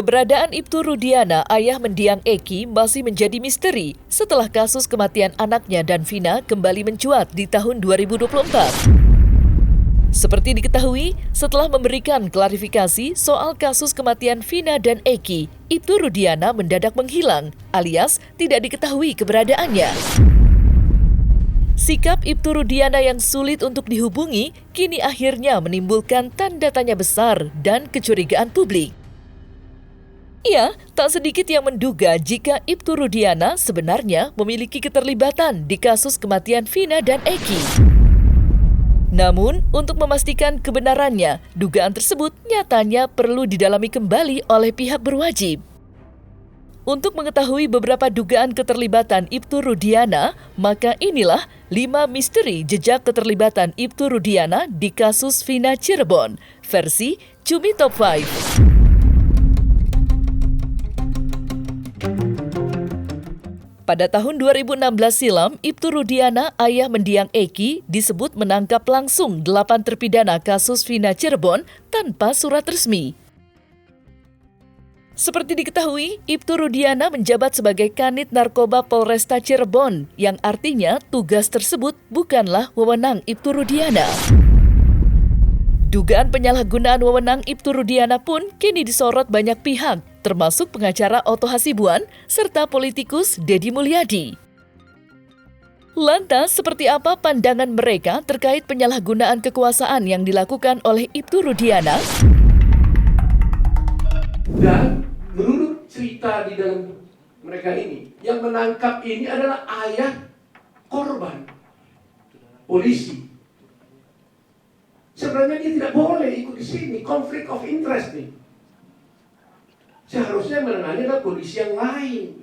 Keberadaan Ibtu Rudiana, ayah mendiang Eki, masih menjadi misteri setelah kasus kematian anaknya dan Vina kembali mencuat di tahun 2024. Seperti diketahui, setelah memberikan klarifikasi soal kasus kematian Vina dan Eki, Ibtu Rudiana mendadak menghilang, alias tidak diketahui keberadaannya. Sikap Ibtu Rudiana yang sulit untuk dihubungi, kini akhirnya menimbulkan tanda tanya besar dan kecurigaan publik. Ia tak sedikit yang menduga jika Ibtu Rudiana sebenarnya memiliki keterlibatan di kasus kematian Vina dan Eki. Namun, untuk memastikan kebenarannya, dugaan tersebut nyatanya perlu didalami kembali oleh pihak berwajib. Untuk mengetahui beberapa dugaan keterlibatan Ibtu Rudiana, maka inilah 5 misteri jejak keterlibatan Ibtu Rudiana di kasus Vina Cirebon, versi Cumi Top 5. Pada tahun 2016 silam, Ibtu Rudiana, ayah mendiang Eki, disebut menangkap langsung 8 terpidana kasus Vina Cirebon tanpa surat resmi. Seperti diketahui, Ibtu Rudiana menjabat sebagai Kanit Narkoba Polresta Cirebon, yang artinya tugas tersebut bukanlah wewenang Ibtu Rudiana. Dugaan penyalahgunaan wewenang Ibtu Rudiana pun kini disorot banyak pihak, termasuk pengacara Otto Hasibuan serta politikus Deddy Mulyadi. Lantas, seperti apa pandangan mereka terkait penyalahgunaan kekuasaan yang dilakukan oleh Ibtu Rudiana? Dan menurut cerita di dalam mereka ini, yang menangkap ini adalah ayah korban, polisi. Sebenarnya dia tidak boleh ikut di sini, konflik of interest nih. Seharusnya menangani adalah polisi yang lain,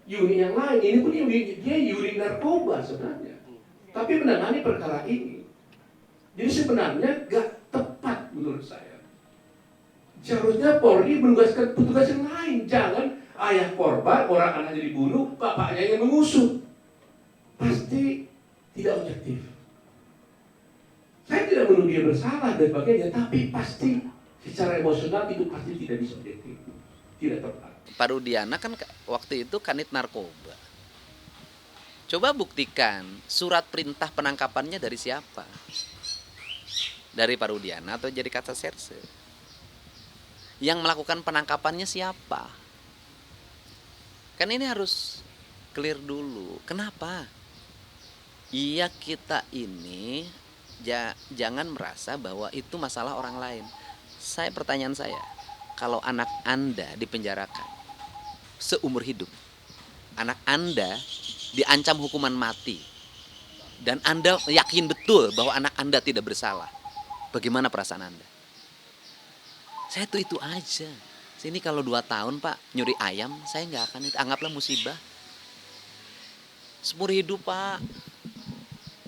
unit yang lain. Ini pun dia unit narkoba sebenarnya, tapi menangani perkara ini. Jadi sebenarnya gak tepat menurut saya. Seharusnya Polri menugaskan petugas yang lain. Jangan ayah korban, orang anaknya dibunuh, bapaknya yang mengusut. Pasti tidak objektif. Saya tidak menuduh dia bersalah dan sebagainya, tapi pasti secara emosional itu pasti tidak bisa objektif, tidak tepat. Pak Rudiana kan waktu itu Kanit Narkoba. Coba buktikan surat perintah penangkapannya dari siapa? Dari Pak Rudiana atau jadi kata serse? Yang melakukan penangkapannya siapa? Kan ini harus clear dulu. Kenapa? Iya, kita ini jangan merasa bahwa itu masalah orang lain. Pertanyaan saya, kalau anak Anda dipenjarakan seumur hidup, anak Anda diancam hukuman mati, dan Anda yakin betul bahwa anak Anda tidak bersalah, bagaimana perasaan Anda? Saya tuh itu aja. Sini kalau 2 tahun Pak nyuri ayam, saya nggak akan itu, anggaplah musibah. Seumur hidup Pak,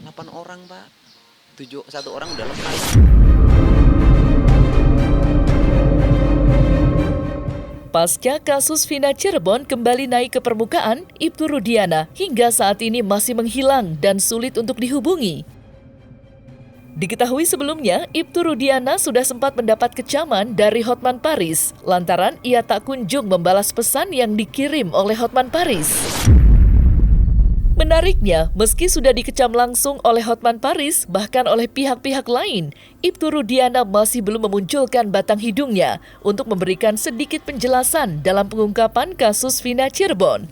8 orang Pak. 1 orang udah lepas. Pasca kasus Vina Cirebon kembali naik ke permukaan, Ibtu Rudiana hingga saat ini masih menghilang dan sulit untuk dihubungi. Diketahui sebelumnya, Ibtu Rudiana sudah sempat mendapat kecaman dari Hotman Paris lantaran ia tak kunjung membalas pesan yang dikirim oleh Hotman Paris. Menariknya, meski sudah dikecam langsung oleh Hotman Paris, bahkan oleh pihak-pihak lain, Ibtu Rudiana masih belum memunculkan batang hidungnya untuk memberikan sedikit penjelasan dalam pengungkapan kasus Vina Cirebon.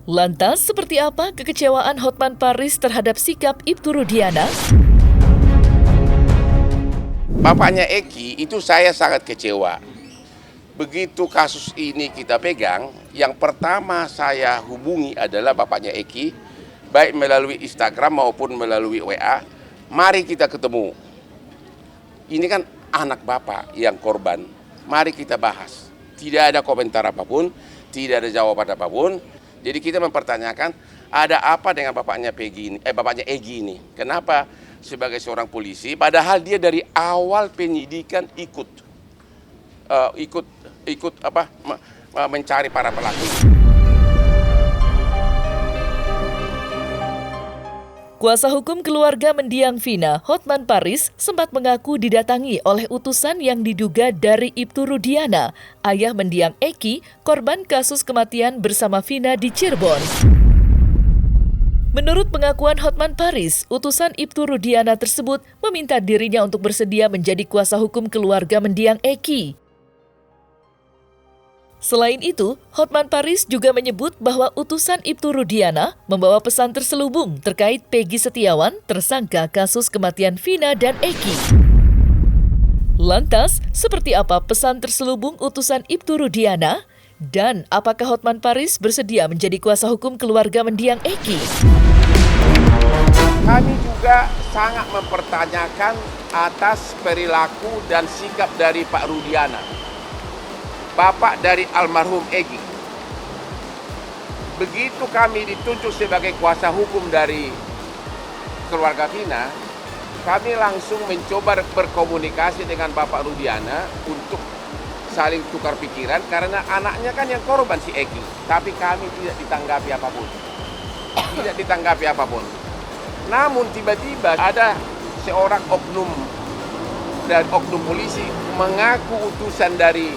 Lantas, seperti apa kekecewaan Hotman Paris terhadap sikap Ibtu Rudiana? Bapaknya Eki itu saya sangat kecewa. Begitu kasus ini kita pegang, yang pertama saya hubungi adalah bapaknya Eki, baik melalui Instagram maupun melalui WA. Mari kita ketemu. Ini kan anak bapak yang korban. Mari kita bahas. Tidak ada komentar apapun, tidak ada jawaban apapun. Jadi kita mempertanyakan ada apa dengan bapaknya Egi ini? Kenapa sebagai seorang polisi, padahal dia dari awal penyidikan ikut mencari para pelaku. Kuasa hukum keluarga mendiang Vina, Hotman Paris, sempat mengaku didatangi oleh utusan yang diduga dari Ibtu Rudiana, ayah mendiang Eki, korban kasus kematian bersama Vina di Cirebon. Menurut pengakuan Hotman Paris, utusan Ibtu Rudiana tersebut meminta dirinya untuk bersedia menjadi kuasa hukum keluarga mendiang Eki. Selain itu, Hotman Paris juga menyebut bahwa utusan Ibtu Rudiana membawa pesan terselubung terkait Peggy Setiawan, tersangka kasus kematian Vina dan Eki. Lantas, seperti apa pesan terselubung utusan Ibtu Rudiana? Dan apakah Hotman Paris bersedia menjadi kuasa hukum keluarga mendiang Eki? Kami juga sangat mempertanyakan atas perilaku dan sikap dari Pak Rudiana, bapak dari almarhum Eki. Begitu kami ditunjuk sebagai kuasa hukum dari keluarga Vina, kami langsung mencoba berkomunikasi dengan Bapak Rudiana untuk saling tukar pikiran karena anaknya kan yang korban si Eki. Tapi kami tidak ditanggapi apapun. Tidak ditanggapi apapun. Namun tiba-tiba ada seorang oknum dan oknum polisi mengaku utusan dari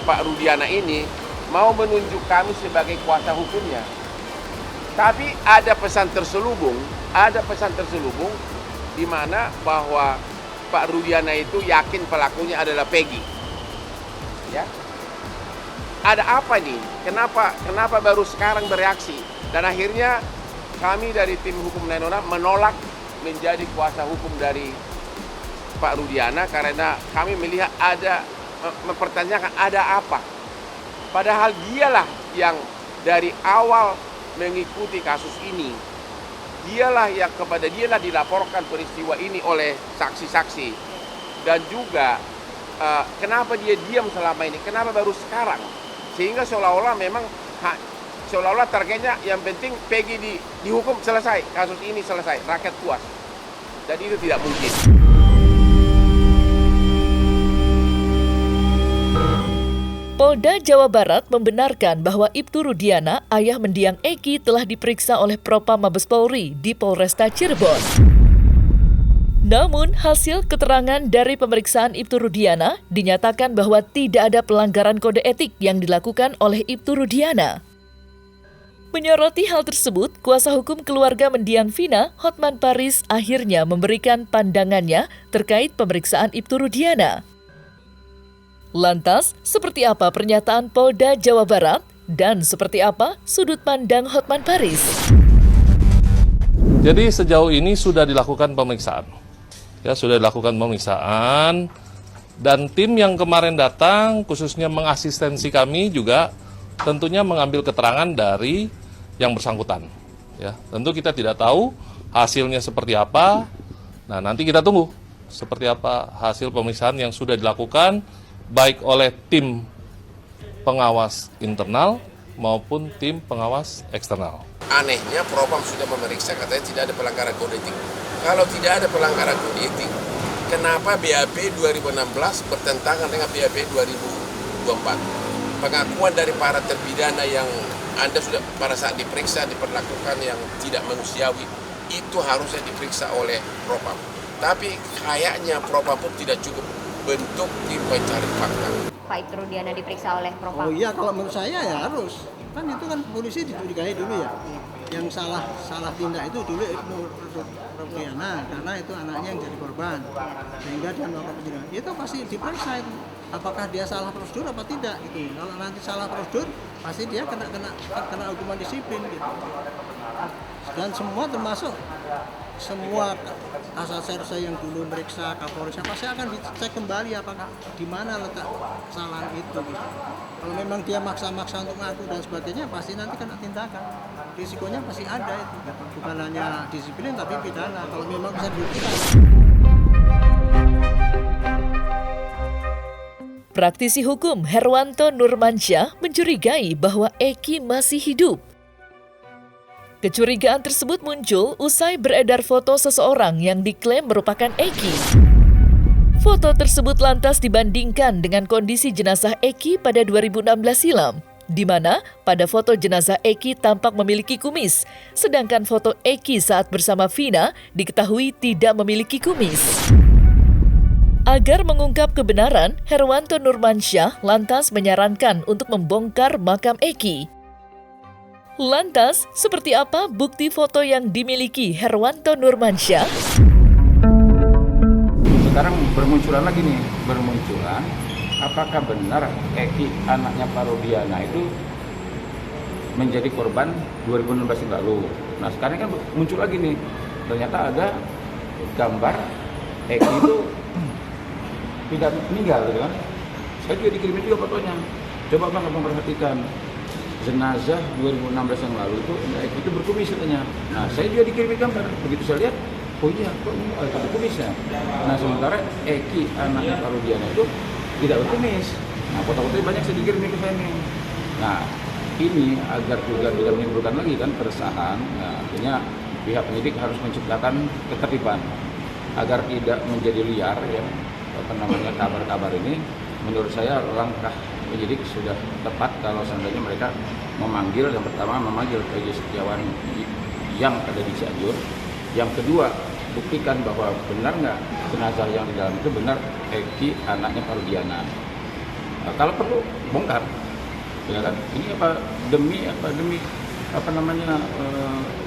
Pak Rudiana ini mau menunjuk kami sebagai kuasa hukumnya. Tapi ada pesan terselubung di mana bahwa Pak Rudiana itu yakin pelakunya adalah Peggy. Ya. Ada apa nih? Kenapa baru sekarang bereaksi? Dan akhirnya kami dari tim hukum Nenona menolak menjadi kuasa hukum dari Pak Rudiana karena kami melihat mempertanyakan ada apa. Padahal dialah yang dari awal mengikuti kasus ini. Dialah dilaporkan peristiwa ini oleh saksi-saksi. Dan juga kenapa dia diam selama ini? Kenapa baru sekarang? Sehingga seolah-olah targetnya yang penting Peggy dihukum selesai, kasus ini selesai, rakyat puas. Dan itu tidak mungkin. Polda Jawa Barat membenarkan bahwa Ibtu Rudiana, ayah mendiang Eki, telah diperiksa oleh Propam Mabes Polri di Polresta Cirebon. Namun, hasil keterangan dari pemeriksaan Ibtu Rudiana dinyatakan bahwa tidak ada pelanggaran kode etik yang dilakukan oleh Ibtu Rudiana. Menyoroti hal tersebut, kuasa hukum keluarga mendiang Vina, Hotman Paris, akhirnya memberikan pandangannya terkait pemeriksaan Ibtu Rudiana. Lantas, seperti apa pernyataan Polda Jawa Barat dan seperti apa sudut pandang Hotman Paris? Jadi sejauh ini sudah dilakukan pemeriksaan. Ya, sudah dilakukan pemeriksaan dan tim yang kemarin datang khususnya mengasistensi kami juga tentunya mengambil keterangan dari yang bersangkutan. Ya, tentu kita tidak tahu hasilnya seperti apa. Nah, nanti kita tunggu seperti apa hasil pemeriksaan yang sudah dilakukan baik oleh tim pengawas internal maupun tim pengawas eksternal. Anehnya Propam sudah memeriksa, katanya tidak ada pelanggaran kode etik. Kalau tidak ada pelanggaran kode etik, kenapa BAP 2016 bertentangan dengan BAP 2024? Pengakuan dari para terpidana yang Anda sudah pada saat diperiksa diperlakukan yang tidak manusiawi, itu harusnya diperiksa oleh Propam. Tapi kayaknya Propam pun tidak cukup bentuk tim pencari fakta. Pak Ibtu Rudiana diperiksa oleh Propam. Oh iya, kalau menurut saya ya harus. Kan itu kan polisi dicurigai dulu ya. Yang salah tindak itu dulu Ibtu Rudiana karena itu anaknya yang jadi korban. Sehingga dia melakukan penyidikan. Itu pasti diperiksa itu. Apakah dia salah prosedur apa tidak gitu. Kalau nanti salah prosedur pasti dia kena hukuman disiplin gitu. Dan semua termasuk semua Kasatserse yang dulu meriksa Kapolres pasti akan dicek kembali apakah di mana letak kesalahan itu gitu. Kalau memang dia maksa-maksa untuk ngaku dan sebagainya pasti nanti kena tindakan. Risikonya pasti ada itu. Bukan hanya disiplin tapi pidana kalau memang bisa dibuktikan. Praktisi hukum Herwanto Nurmansyah mencurigai bahwa Eki masih hidup. Kecurigaan tersebut muncul usai beredar foto seseorang yang diklaim merupakan Eki. Foto tersebut lantas dibandingkan dengan kondisi jenazah Eki pada 2016 silam. di mana pada foto jenazah Eki tampak memiliki kumis, sedangkan foto Eki saat bersama Vina diketahui tidak memiliki kumis. Agar mengungkap kebenaran, Herwanto Nurmansyah lantas menyarankan untuk membongkar makam Eki. Lantas, seperti apa bukti foto yang dimiliki Herwanto Nurmansyah? Sekarang bermunculan lagi nih, apakah benar Eki anaknya Parodiana itu menjadi korban 2016 yang lalu. Nah sekarang kan muncul lagi nih, ternyata ada gambar Eki itu tidak meninggal gitu kan. Saya juga dikirimin juga fotonya. Coba abang perhatikan, jenazah 2016 yang lalu itu Eki itu berkumis katanya. Nah saya juga dikirimin gambar, begitu saya lihat, oh iya, kok ini ada berkumisnya. Nah sementara Eki anaknya Parodiana itu tidak berkumis. Nah foto-fotonya banyak saya dikirim ke saya nih. Nah ini agar juga tidak menimbulkan lagi kan keresahan. Nah, artinya pihak penyidik harus menciptakan ketertiban agar tidak menjadi liar ya kabar-kabar ini. Menurut saya langkah penyidik sudah tepat kalau seandainya mereka memanggil, yang pertama memanggil Peggy Setiawan yang ada di Cianjur. Yang kedua, buktikan bahwa benar nggak jenazah yang di dalam itu benar Eki anaknya Parodiana. Nah, kalau perlu bongkar, ya kan? Ini demi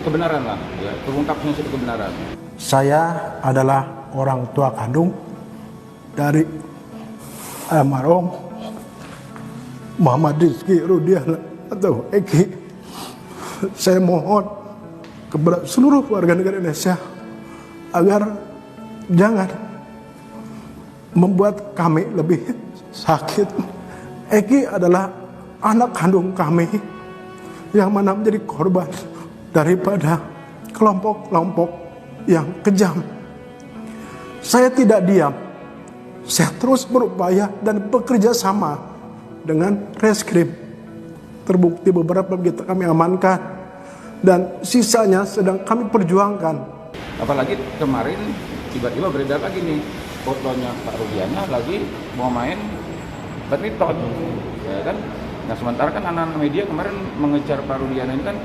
kebenaran lah, ya terungkapnya suatu kebenaran. Saya adalah orang tua kandung dari almarhum Muhammad Rizky Rudiana atau Eki. Saya mohon kepada seluruh warga negara Indonesia agar jangan membuat kami lebih sakit. Eki adalah anak kandung kami yang mana menjadi korban daripada kelompok-kelompok yang kejam. Saya tidak diam. Saya terus berupaya dan bekerja sama dengan reskrim. Terbukti beberapa kita kami amankan dan sisanya sedang kami perjuangkan. Apalagi kemarin tiba-tiba beredar lagi nih fotonya Pak Rudiana lagi mau main badminton, ya kan? Nah sementara kan anak-anak media kemarin mengejar Pak Rudiana ini kan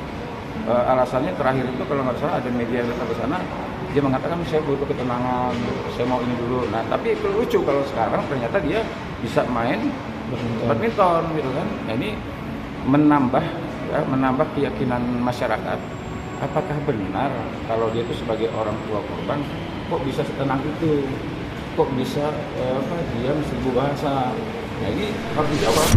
alasannya terakhir itu kalau nggak salah ada media yang datang ke sana, dia mengatakan saya butuh ketenangan, saya mau ini dulu. Nah tapi lucu kalau sekarang ternyata dia bisa main badminton gitu kan. Nah ini menambah keyakinan masyarakat. Apakah benar kalau dia itu sebagai orang tua korban kok bisa setenang itu, kok bisa diam 1000 bahasa? Nah ini harus dijawab.